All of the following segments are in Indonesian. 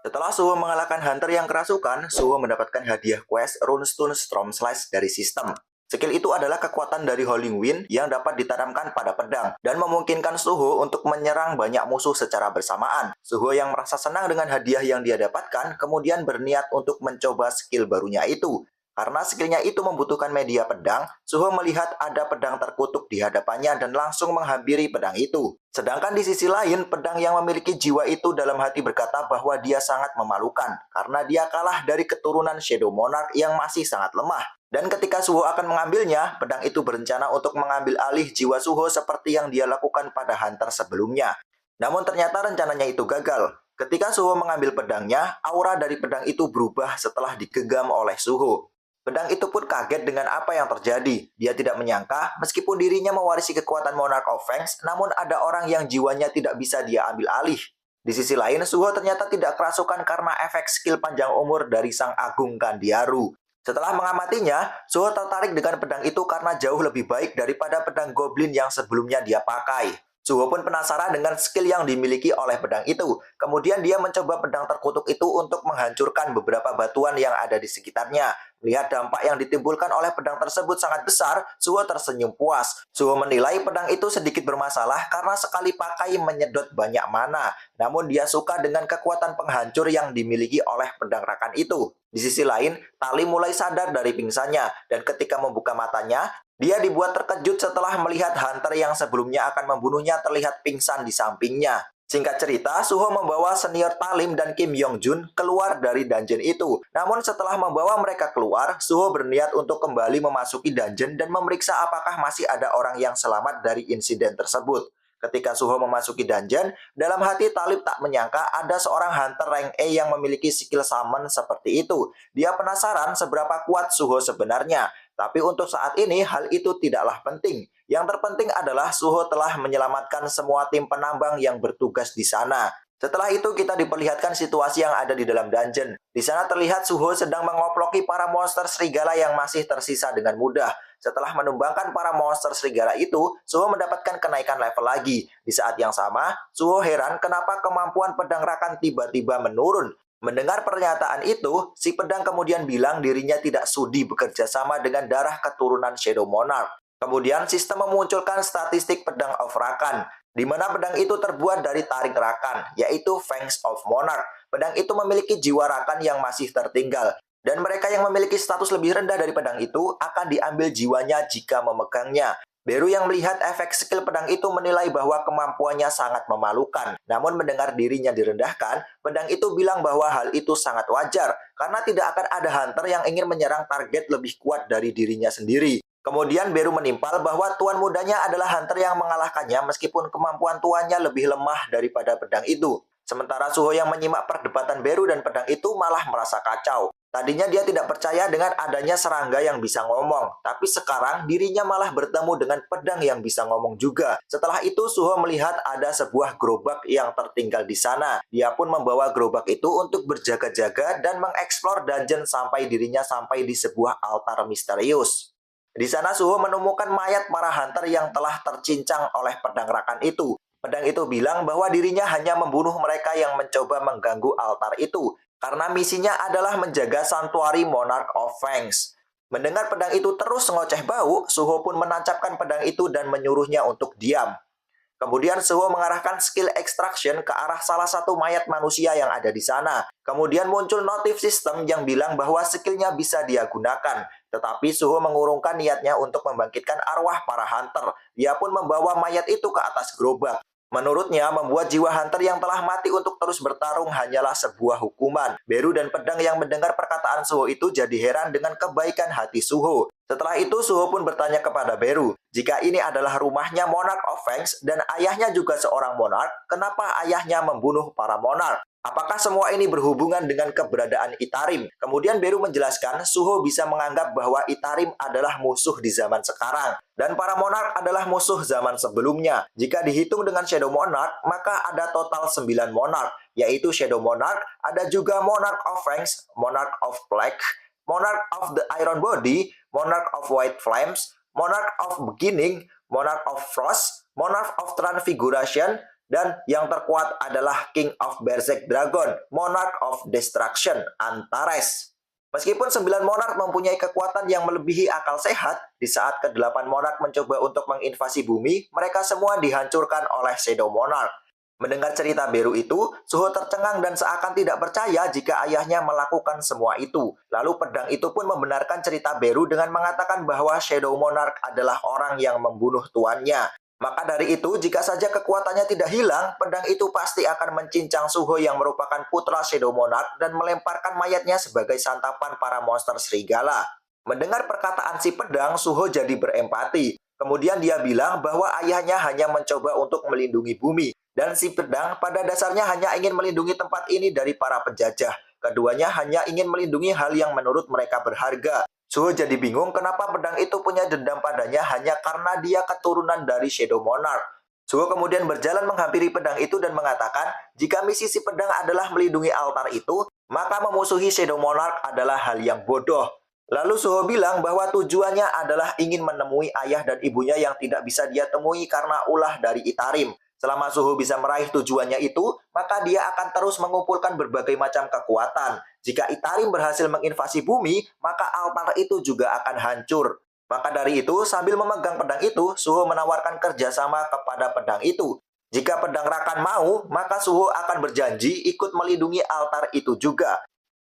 Setelah Suho mengalahkan Hunter yang kerasukan, Suho mendapatkan hadiah quest Runestone Storm Slice dari sistem. Skill itu adalah kekuatan dari Howling Wind yang dapat ditanamkan pada pedang dan memungkinkan Suho untuk menyerang banyak musuh secara bersamaan. Suho yang merasa senang dengan hadiah yang dia dapatkan kemudian berniat untuk mencoba skill barunya itu. Karena skillnya itu membutuhkan media pedang, Suho melihat ada pedang terkutuk di hadapannya dan langsung menghampiri pedang itu. Sedangkan di sisi lain, pedang yang memiliki jiwa itu dalam hati berkata bahwa dia sangat memalukan karena dia kalah dari keturunan Shadow Monarch yang masih sangat lemah. Dan ketika Suho akan mengambilnya, pedang itu berencana untuk mengambil alih jiwa Suho seperti yang dia lakukan pada Hunter sebelumnya. Namun ternyata rencananya itu gagal. Ketika Suho mengambil pedangnya, aura dari pedang itu berubah setelah digenggam oleh Suho. Pedang itu pun kaget dengan apa yang terjadi. Dia tidak menyangka, meskipun dirinya mewarisi kekuatan Monarch of Fangs, namun ada orang yang jiwanya tidak bisa dia ambil alih. Di sisi lain, Suho ternyata tidak kerasukan karena efek skill panjang umur dari Sang Agung Kandiaru. Setelah mengamatinya, Suho tertarik dengan pedang itu karena jauh lebih baik daripada pedang Goblin yang sebelumnya dia pakai. Suho pun penasaran dengan skill yang dimiliki oleh pedang itu. Kemudian dia mencoba pedang terkutuk itu untuk menghancurkan beberapa batuan yang ada di sekitarnya. Melihat dampak yang ditimbulkan oleh pedang tersebut sangat besar, Suho tersenyum puas. Suho menilai pedang itu sedikit bermasalah karena sekali pakai menyedot banyak mana. Namun dia suka dengan kekuatan penghancur yang dimiliki oleh pedang rakan itu. Di sisi lain, Tali mulai sadar dari pingsannya, dan ketika membuka matanya, dia dibuat terkejut setelah melihat Hunter yang sebelumnya akan membunuhnya terlihat pingsan di sampingnya. Singkat cerita, Suho membawa senior Talim dan Kim Yong Jun keluar dari dungeon itu. Namun setelah membawa mereka keluar, Suho berniat untuk kembali memasuki dungeon dan memeriksa apakah masih ada orang yang selamat dari insiden tersebut. Ketika Suho memasuki dungeon, dalam hati Talib tak menyangka ada seorang hunter rank E yang memiliki skill summon seperti itu. Dia penasaran seberapa kuat Suho sebenarnya. Tapi untuk saat ini, hal itu tidaklah penting. Yang terpenting adalah Suho telah menyelamatkan semua tim penambang yang bertugas di sana. Setelah itu kita diperlihatkan situasi yang ada di dalam dungeon. Di sana terlihat Suho sedang mengoploki para monster serigala yang masih tersisa dengan mudah. Setelah menumbangkan para monster serigala itu, Suho mendapatkan kenaikan level lagi. Di saat yang sama, Suho heran kenapa kemampuan pedang rakan tiba-tiba menurun. Mendengar pernyataan itu, si pedang kemudian bilang dirinya tidak sudi bekerja sama dengan darah keturunan Shadow Monarch. Kemudian sistem memunculkan statistik pedang of Rakan, di mana pedang itu terbuat dari taring Rakan, yaitu Fangs of Monarch. Pedang itu memiliki jiwa Rakan yang masih tertinggal, dan mereka yang memiliki status lebih rendah dari pedang itu akan diambil jiwanya jika memegangnya. Beru yang melihat efek skill pedang itu menilai bahwa kemampuannya sangat memalukan. Namun mendengar dirinya direndahkan, pedang itu bilang bahwa hal itu sangat wajar, karena tidak akan ada hunter yang ingin menyerang target lebih kuat dari dirinya sendiri. Kemudian Beru menimpal bahwa tuan mudanya adalah hunter yang mengalahkannya meskipun kemampuan tuannya lebih lemah daripada pedang itu. Sementara Suho yang menyimak perdebatan Beru dan pedang itu malah merasa kacau. Tadinya dia tidak percaya dengan adanya serangga yang bisa ngomong, tapi sekarang dirinya malah bertemu dengan pedang yang bisa ngomong juga. Setelah itu Suho melihat ada sebuah gerobak yang tertinggal di sana. Dia pun membawa gerobak itu untuk berjaga-jaga dan mengeksplor dungeon sampai dirinya sampai di sebuah altar misterius. Di sana Suho menemukan mayat para hunter yang telah tercincang oleh pedang rakan itu. Pedang itu bilang bahwa dirinya hanya membunuh mereka yang mencoba mengganggu altar itu, karena misinya adalah menjaga santuari Monarch of Fangs. Mendengar pedang itu terus ngoceh bau, Suho pun menancapkan pedang itu dan menyuruhnya untuk diam. Kemudian Suho mengarahkan skill extraction ke arah salah satu mayat manusia yang ada di sana. Kemudian muncul notif sistem yang bilang bahwa skillnya bisa dia gunakan. Tetapi Suho mengurungkan niatnya untuk membangkitkan arwah para hunter. Dia pun membawa mayat itu ke atas gerobak. Menurutnya, membuat jiwa hunter yang telah mati untuk terus bertarung hanyalah sebuah hukuman. Beru dan pedang yang mendengar perkataan Suho itu jadi heran dengan kebaikan hati Suho. Setelah itu, Suho pun bertanya kepada Beru, jika ini adalah rumahnya Monarch of Fangs dan ayahnya juga seorang monarch, kenapa ayahnya membunuh para monarch? Apakah semua ini berhubungan dengan keberadaan Itarim? Kemudian Beru menjelaskan, Suho bisa menganggap bahwa Itarim adalah musuh di zaman sekarang, dan para monarch adalah musuh zaman sebelumnya. Jika dihitung dengan Shadow Monarch, maka ada total 9 monarch, yaitu Shadow Monarch, ada juga Monarch of Fangs, Monarch of Black, Monarch of the Iron Body, Monarch of White Flames, Monarch of Beginning, Monarch of Frost, Monarch of Transfiguration, Dan yang terkuat adalah King of Berserk Dragon, Monarch of Destruction, Antares. Meskipun 9 monark mempunyai kekuatan yang melebihi akal sehat, di saat ke-8 monark mencoba untuk menginvasi bumi, mereka semua dihancurkan oleh Shadow Monarch. Mendengar cerita Beru itu, Suho tercengang dan seakan tidak percaya jika ayahnya melakukan semua itu. Lalu pedang itu pun membenarkan cerita Beru dengan mengatakan bahwa Shadow Monarch adalah orang yang membunuh tuannya. Maka dari itu, jika saja kekuatannya tidak hilang, pedang itu pasti akan mencincang Suho yang merupakan putra Shadow Monarch dan melemparkan mayatnya sebagai santapan para monster serigala. Mendengar perkataan si pedang, Suho jadi berempati. Kemudian dia bilang bahwa ayahnya hanya mencoba untuk melindungi bumi, dan si pedang pada dasarnya hanya ingin melindungi tempat ini dari para penjajah. Keduanya hanya ingin melindungi hal yang menurut mereka berharga. Suho jadi bingung kenapa pedang itu punya dendam padanya hanya karena dia keturunan dari Shadow Monarch. Suho kemudian berjalan menghampiri pedang itu dan mengatakan, jika misi si pedang adalah melindungi altar itu, maka memusuhi Shadow Monarch adalah hal yang bodoh. Lalu Suho bilang bahwa tujuannya adalah ingin menemui ayah dan ibunya yang tidak bisa dia temui karena ulah dari Itarim. Selama Suho bisa meraih tujuannya itu, maka dia akan terus mengumpulkan berbagai macam kekuatan. Jika Itarim berhasil menginvasi bumi, maka altar itu juga akan hancur. Maka dari itu, sambil memegang pedang itu, Suho menawarkan kerjasama kepada pedang itu. Jika pedang Rakan mau, maka Suho akan berjanji ikut melindungi altar itu juga.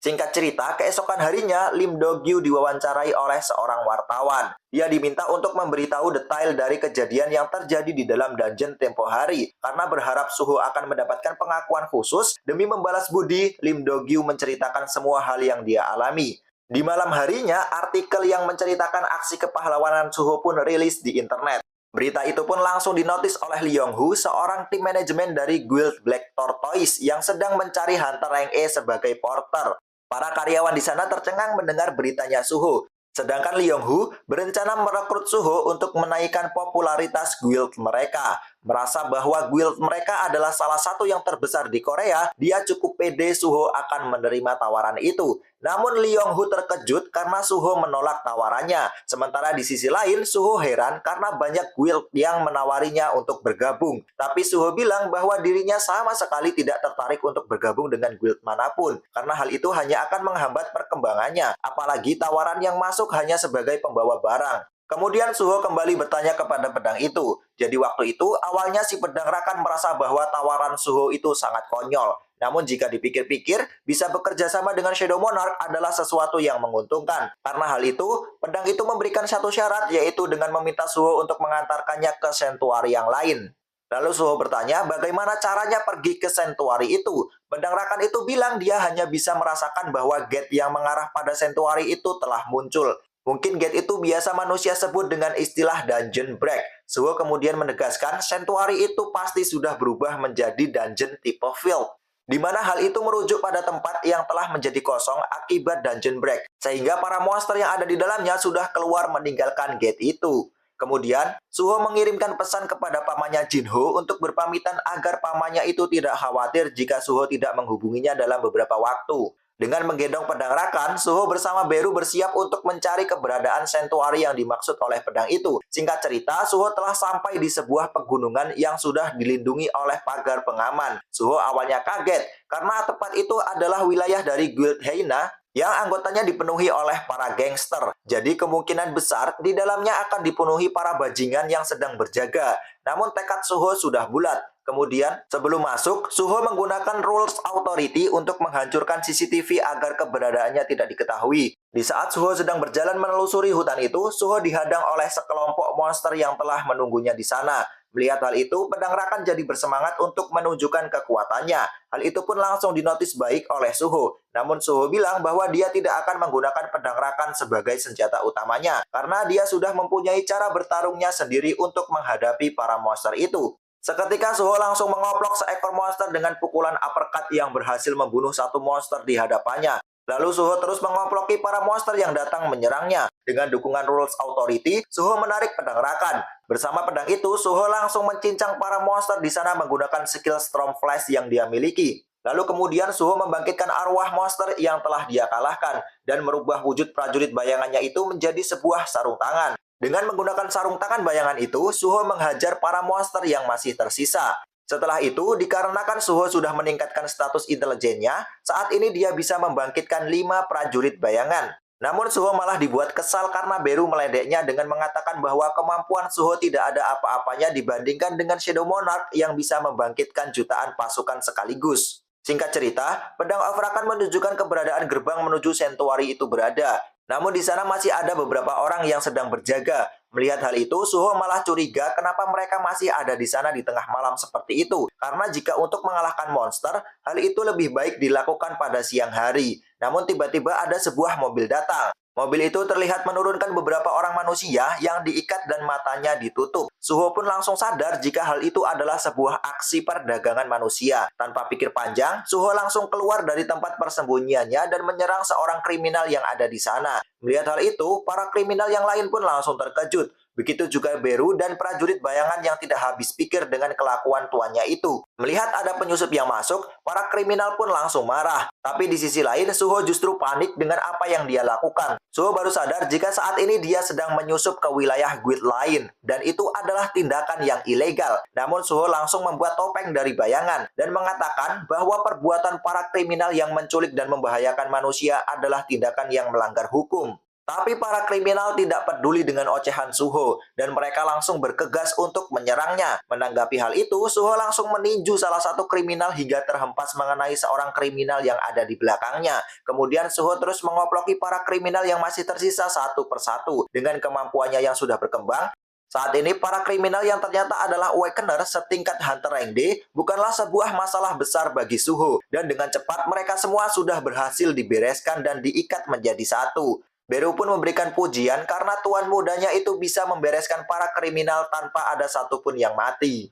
Singkat cerita, keesokan harinya, Lim Do-gyu diwawancarai oleh seorang wartawan. Dia diminta untuk memberitahu detail dari kejadian yang terjadi di dalam dungeon tempo hari. Karena berharap Suho akan mendapatkan pengakuan khusus, demi membalas budi, Lim Do-gyu menceritakan semua hal yang dia alami. Di malam harinya, artikel yang menceritakan aksi kepahlawanan Suho pun rilis di internet. Berita itu pun langsung dinotis oleh Lee Yong-hu, seorang tim manajemen dari Guild Black Tortoise yang sedang mencari Hunter Rank E sebagai porter. Para karyawan di sana tercengang mendengar beritanya Suho. Sedangkan Lee Yong-hu berencana merekrut Suho untuk menaikkan popularitas guild mereka. Merasa bahwa guild mereka adalah salah satu yang terbesar di Korea, dia cukup pede Suho akan menerima tawaran itu. Namun Lee Yong-hu terkejut karena Suho menolak tawarannya. Sementara di sisi lain, Suho heran karena banyak guild yang menawarinya untuk bergabung. Tapi Suho bilang bahwa dirinya sama sekali tidak tertarik untuk bergabung dengan guild manapun, karena hal itu hanya akan menghambat perkembangannya. Apalagi tawaran yang masuk hanya sebagai pembawa barang. Kemudian Suho kembali bertanya kepada pedang itu. Jadi waktu itu, awalnya si pedang Rakan merasa bahwa tawaran Suho itu sangat konyol. Namun jika dipikir-pikir, bisa bekerja sama dengan Shadow Monarch adalah sesuatu yang menguntungkan. Karena hal itu, pedang itu memberikan satu syarat, yaitu dengan meminta Suho untuk mengantarkannya ke sentuari yang lain. Lalu Suho bertanya bagaimana caranya pergi ke sentuari itu. Pedang Rakan itu bilang dia hanya bisa merasakan bahwa gate yang mengarah pada sentuari itu telah muncul. Mungkin gate itu biasa manusia sebut dengan istilah dungeon break. Suho kemudian menegaskan sentuari itu pasti sudah berubah menjadi dungeon tipe field, di mana hal itu merujuk pada tempat yang telah menjadi kosong akibat dungeon break, sehingga para monster yang ada di dalamnya sudah keluar meninggalkan gate itu. Kemudian, Suho mengirimkan pesan kepada pamannya Jinho untuk berpamitan agar pamannya itu tidak khawatir jika Suho tidak menghubunginya dalam beberapa waktu. Dengan menggendong pedang Rakan, Suho bersama Beru bersiap untuk mencari keberadaan sentuari yang dimaksud oleh pedang itu. Singkat cerita, Suho telah sampai di sebuah pegunungan yang sudah dilindungi oleh pagar pengaman. Suho awalnya kaget, karena tempat itu adalah wilayah dari Guild Heina yang anggotanya dipenuhi oleh para gangster. Jadi kemungkinan besar di dalamnya akan dipenuhi para bajingan yang sedang berjaga. Namun tekad Suho sudah bulat. Kemudian, sebelum masuk, Suho menggunakan Rules Authority untuk menghancurkan CCTV agar keberadaannya tidak diketahui. Di saat Suho sedang berjalan menelusuri hutan itu, Suho dihadang oleh sekelompok monster yang telah menunggunya di sana. Melihat hal itu, pedang Rakan jadi bersemangat untuk menunjukkan kekuatannya. Hal itu pun langsung dinotis baik oleh Suho. Namun Suho bilang bahwa dia tidak akan menggunakan pedang Rakan sebagai senjata utamanya, karena dia sudah mempunyai cara bertarungnya sendiri untuk menghadapi para monster itu. Seketika Suho langsung mengoplok seekor monster dengan pukulan uppercut yang berhasil membunuh satu monster di hadapannya. Lalu Suho terus mengoploki para monster yang datang menyerangnya. Dengan dukungan Rules Authority, Suho menarik pedang Rakan. Bersama pedang itu, Suho langsung mencincang para monster di sana menggunakan skill Storm Flash yang dia miliki. Lalu kemudian Suho membangkitkan arwah monster yang telah dia kalahkan dan merubah wujud prajurit bayangannya itu menjadi sebuah sarung tangan. Dengan menggunakan sarung tangan bayangan itu, Suho menghajar para monster yang masih tersisa. Setelah itu, dikarenakan Suho sudah meningkatkan status intelijennya, saat ini dia bisa membangkitkan 5 prajurit bayangan. Namun Suho malah dibuat kesal karena Beru meledeknya dengan mengatakan bahwa kemampuan Suho tidak ada apa-apanya dibandingkan dengan Shadow Monarch yang bisa membangkitkan jutaan pasukan sekaligus. Singkat cerita, pedang Overrakan menunjukkan keberadaan gerbang menuju Sanctuary itu berada. Namun di sana masih ada beberapa orang yang sedang berjaga. Melihat hal itu, Suho malah curiga kenapa mereka masih ada di sana di tengah malam seperti itu. Karena jika untuk mengalahkan monster, hal itu lebih baik dilakukan pada siang hari. Namun tiba-tiba ada sebuah mobil datang. Mobil itu terlihat menurunkan beberapa orang manusia yang diikat dan matanya ditutup. Suho pun langsung sadar jika hal itu adalah sebuah aksi perdagangan manusia. Tanpa pikir panjang, Suho langsung keluar dari tempat persembunyiannya dan menyerang seorang kriminal yang ada di sana. Melihat hal itu, para kriminal yang lain pun langsung terkejut. Begitu juga Beru dan prajurit bayangan yang tidak habis pikir dengan kelakuan tuannya itu. Melihat ada penyusup yang masuk, para kriminal pun langsung marah. Tapi di sisi lain, Suho justru panik dengan apa yang dia lakukan. Suho baru sadar jika saat ini dia sedang menyusup ke wilayah guild lain. Dan itu adalah tindakan yang ilegal. Namun Suho langsung membuat topeng dari bayangan dan mengatakan bahwa perbuatan para kriminal yang menculik dan membahayakan manusia adalah tindakan yang melanggar hukum. Tapi para kriminal tidak peduli dengan ocehan Suho, dan mereka langsung bergegas untuk menyerangnya. Menanggapi hal itu, Suho langsung meninju salah satu kriminal hingga terhempas mengenai seorang kriminal yang ada di belakangnya. Kemudian Suho terus mengoploki para kriminal yang masih tersisa satu persatu. Dengan kemampuannya yang sudah berkembang, saat ini para kriminal yang ternyata adalah Awakener setingkat Hunter Rank D bukanlah sebuah masalah besar bagi Suho. Dan dengan cepat mereka semua sudah berhasil dibereskan dan diikat menjadi satu. Beru pun memberikan pujian karena tuan mudanya itu bisa membereskan para kriminal tanpa ada satupun yang mati.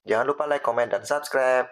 Jangan lupa like, komen, dan subscribe.